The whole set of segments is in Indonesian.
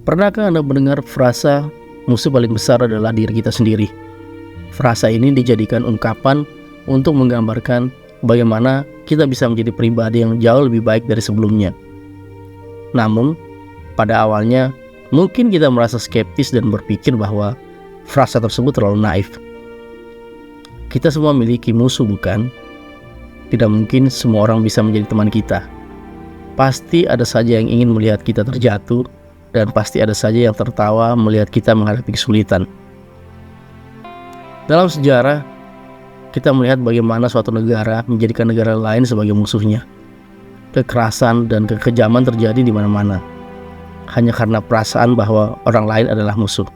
Pernahkah Anda mendengar frasa musuh paling besar adalah diri kita sendiri? Frasa ini dijadikan ungkapan untuk menggambarkan bagaimana kita bisa menjadi pribadi yang jauh lebih baik dari sebelumnya. Namun, pada awalnya mungkin kita merasa skeptis dan berpikir bahwa frasa tersebut terlalu naif. Kita semua memiliki musuh, bukan? Tidak mungkin semua orang bisa menjadi teman kita. Pasti ada saja yang ingin melihat kita terjatuh, dan pasti ada saja yang tertawa melihat kita menghadapi kesulitan. Dalam sejarah, kita melihat bagaimana suatu negara menjadikan negara lain sebagai musuhnya. Kekerasan dan kekejaman terjadi di mana-mana, hanya karena perasaan bahwa orang lain adalah musuh.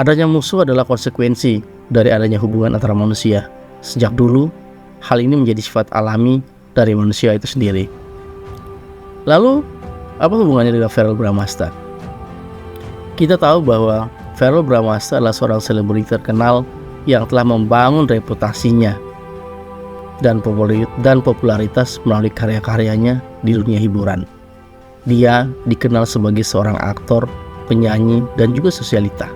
Adanya musuh adalah konsekuensi dari adanya hubungan antara manusia. Sejak dulu, hal ini menjadi sifat alami dari manusia itu sendiri. Lalu, apa hubungannya dengan Verrell Bramasta? Kita tahu bahwa Verrell Bramasta adalah seorang selebriti terkenal yang telah membangun reputasinya dan popularitas melalui karya-karyanya di dunia hiburan. Dia dikenal sebagai seorang aktor, penyanyi, dan juga sosialita.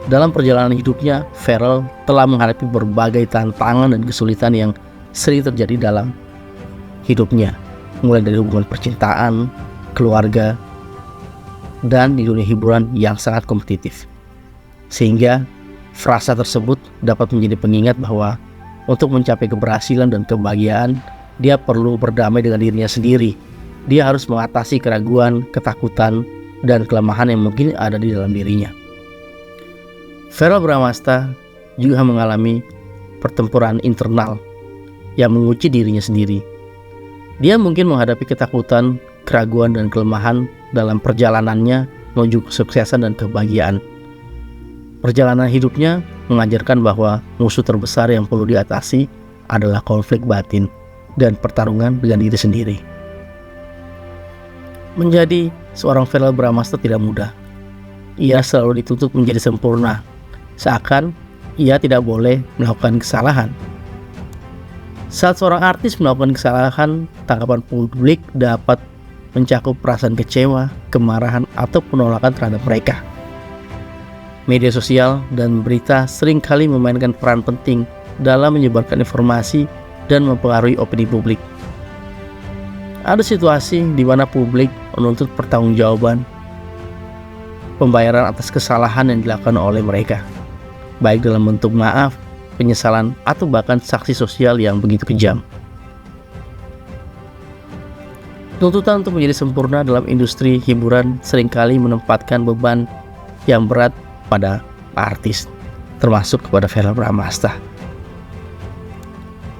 Dalam perjalanan hidupnya, Verrell telah menghadapi berbagai tantangan dan kesulitan yang sering terjadi dalam hidupnya, mulai dari hubungan percintaan, keluarga, dan di dunia hiburan yang sangat kompetitif. Sehingga frasa tersebut dapat menjadi pengingat bahwa untuk mencapai keberhasilan dan kebahagiaan, dia perlu berdamai dengan dirinya sendiri. Dia harus mengatasi keraguan, ketakutan, dan kelemahan yang mungkin ada di dalam dirinya. Verrell Bramasta juga mengalami pertempuran internal yang menguji dirinya sendiri. Dia mungkin menghadapi ketakutan, keraguan, dan kelemahan dalam perjalanannya menuju kesuksesan dan kebahagiaan. Perjalanan hidupnya mengajarkan bahwa musuh terbesar yang perlu diatasi adalah konflik batin dan pertarungan dengan diri sendiri. Menjadi seorang Verrell Bramasta tidak mudah. Ia selalu dituntut menjadi sempurna, seakan ia tidak boleh melakukan kesalahan. Saat seorang artis melakukan kesalahan, tanggapan publik dapat mencakup perasaan kecewa, kemarahan, atau penolakan terhadap mereka. Media sosial dan berita seringkali memainkan peran penting dalam menyebarkan informasi dan mempengaruhi opini publik. Ada situasi di mana publik menuntut pertanggungjawaban, pembayaran atas kesalahan yang dilakukan oleh mereka, baik dalam bentuk maaf, penyesalan, atau bahkan sanksi sosial yang begitu kejam. Tuntutan untuk menjadi sempurna dalam industri hiburan seringkali menempatkan beban yang berat pada artis, termasuk kepada Verrell Bramasta.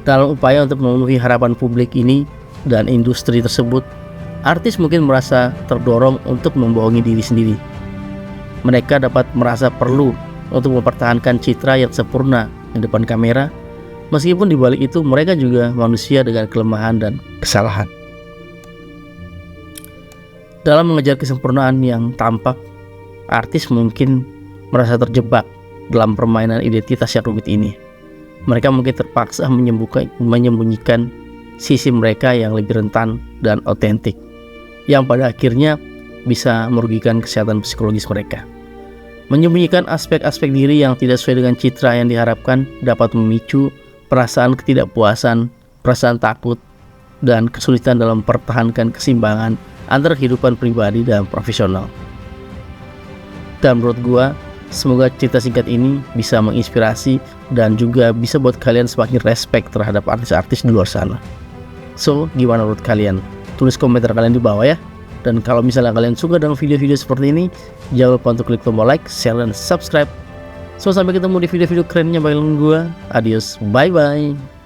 Dalam upaya untuk memenuhi harapan publik ini dan industri tersebut, artis mungkin merasa terdorong untuk membohongi diri sendiri. Mereka dapat merasa perlu untuk mempertahankan citra yang sempurna di depan kamera, meskipun di balik itu mereka juga manusia dengan kelemahan dan kesalahan. Dalam mengejar kesempurnaan yang tampak, artis mungkin merasa terjebak dalam permainan identitas yang rumit ini. Mereka mungkin terpaksa menyembunyikan sisi mereka yang lebih rentan dan otentik, yang pada akhirnya bisa merugikan kesehatan psikologis mereka. Menyembunyikan aspek-aspek diri yang tidak sesuai dengan citra yang diharapkan dapat memicu perasaan ketidakpuasan, perasaan takut, dan kesulitan dalam mempertahankan keseimbangan antara kehidupan pribadi dan profesional. Dan menurut gua, semoga cerita singkat ini bisa menginspirasi dan juga bisa buat kalian semakin respect terhadap artis-artis di luar sana. So, gimana menurut kalian? Tulis komentar kalian di bawah ya. Dan kalau misalnya kalian suka dengan video-video seperti ini, jangan lupa untuk klik tombol like, share, dan subscribe. So, sampai ketemu di video-video kerennya bareng gua. Adios, bye-bye.